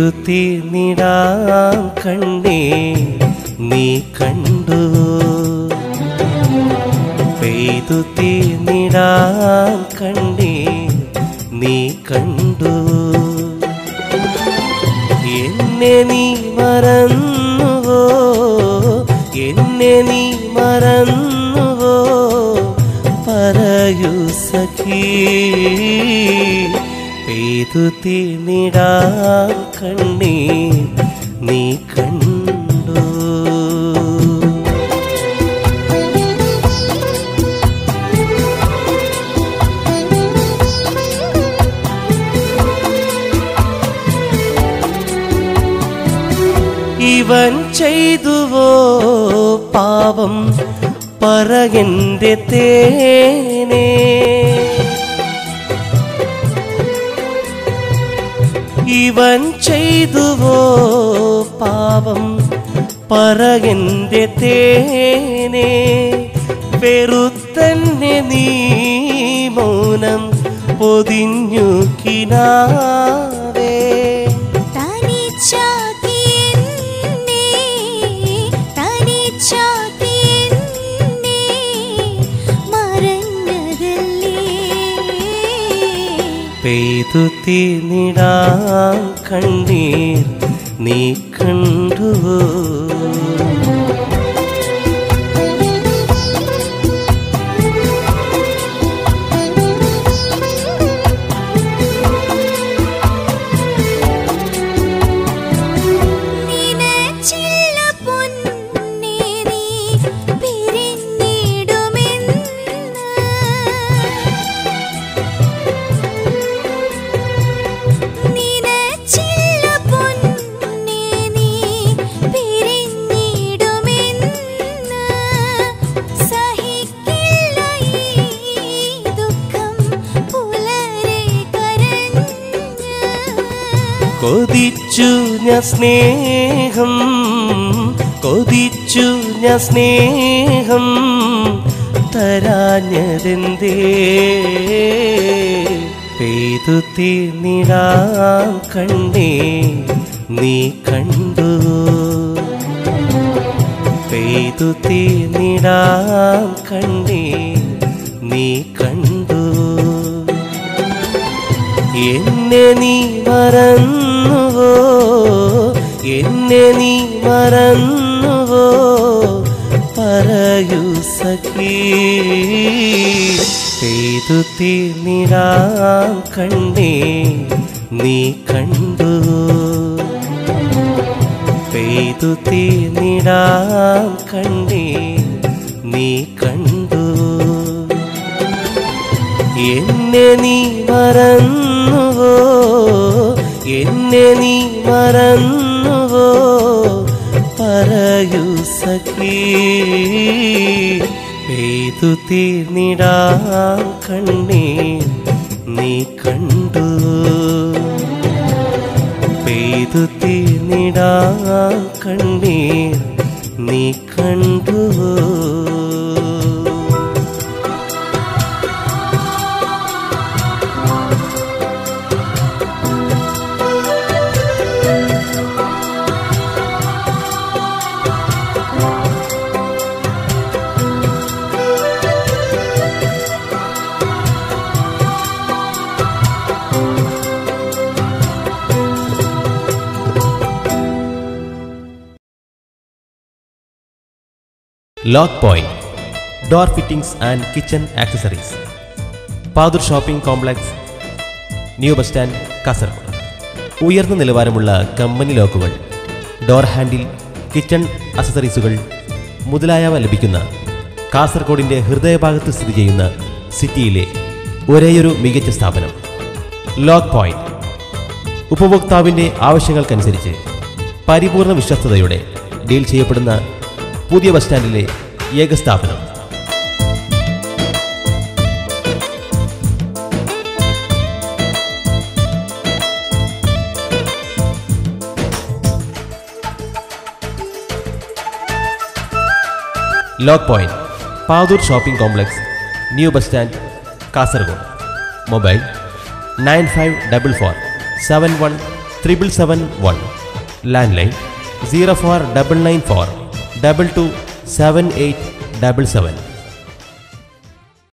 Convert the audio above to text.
പെയ്തു തീർന്നിടാം കണ്ണേ നീ കണ്ടു, പെയ്തു തീർന്നിടാം കണ്ണേ നീ കണ്ടു. എന്നെ നീ മറന്നുവോ, എന്നെ നീ മറന്നുവോ, പറയൂ സഖി. പെയ്തു തീർന്നിടാം കണ്ണേ നീ കണ്ടു. ഇവൻ ചെയ്തുവോ പാവം പറയെന്റെ തേനേ, ഇവൻ ചെയ്തുവോ പാവം പറയെന്റെ തേനേ. വെറുത്തന്നെ നീ മൗനം പൊതിഞ്ഞു കിനാവേ. പെയ്തു തീർന്നിടാം കണ്ണീർ നീ കണ്ടുവോ. കൊതിച്ചു ഞാൻ സ്നേഹം, കൊതിച്ചു ഞാൻ സ്നേഹം, തരാഞ്ഞതെന്തേ. പെയ്തു തീർന്നിടാം കണ്ണേ നീ കണ്ടു, പെയ്തു തീർന്നിടാം കണ്ണേ നീ കണ്ടു. എന്നെ നീ മറന്നുവോ, എന്നെ നീ മറന്നുവോ, പറയൂ സഖി. പെയ്തു തീർന്നിടാം കണ്ണേ നീ കണ്ടു, പെയ്തു തീർന്നിടാം കണ്ണേ നീ കണ്ടു. എന്നെ നീ മറന്നുവോ, എന്നെ നീ മറന്നുവോ, പറയൂ സഖി. പെയ്തു തീർന്നിടാം കണ്ണേ നീ കണ്ടു, പെയ്തു തീർന്നിടാം കണ്ണേ നീ കണ്ടുവോ. Lock point door fittings and kitchen accessories, Padur shopping complex, new bus stand, Kasaragod. ഉയർന്ന നിലവാരമുള്ള കമ്പനി ലോക്കുകൾ, ഡോർ ഹാൻഡിൽ, കിച്ചൺ ആക്സസറീസുകൾ മുതലായവ ലഭിക്കുന്ന കാസർഗോഡിൻ്റെ ഹൃദയഭാഗത്ത് സ്ഥിതി ചെയ്യുന്ന സിറ്റിയിലെ ഒരേയൊരു മികച്ച സ്ഥാപനം ലോക്ക് പോയിന്റ്. ഉപഭോക്താവിൻ്റെ ആവശ്യങ്ങൾക്കനുസരിച്ച് പരിപൂർണ വിശ്വസ്തയോടെ ഡീൽ ചെയ്യപ്പെടുന്ന പുതിയ ബസ് സ്റ്റാൻഡിലെ ഏക സ്ഥാപനം. Lock point, Padoor shopping complex, new bus stand, Kasaragod. Mobile 9544 71 777 landline 04 994 22 7877.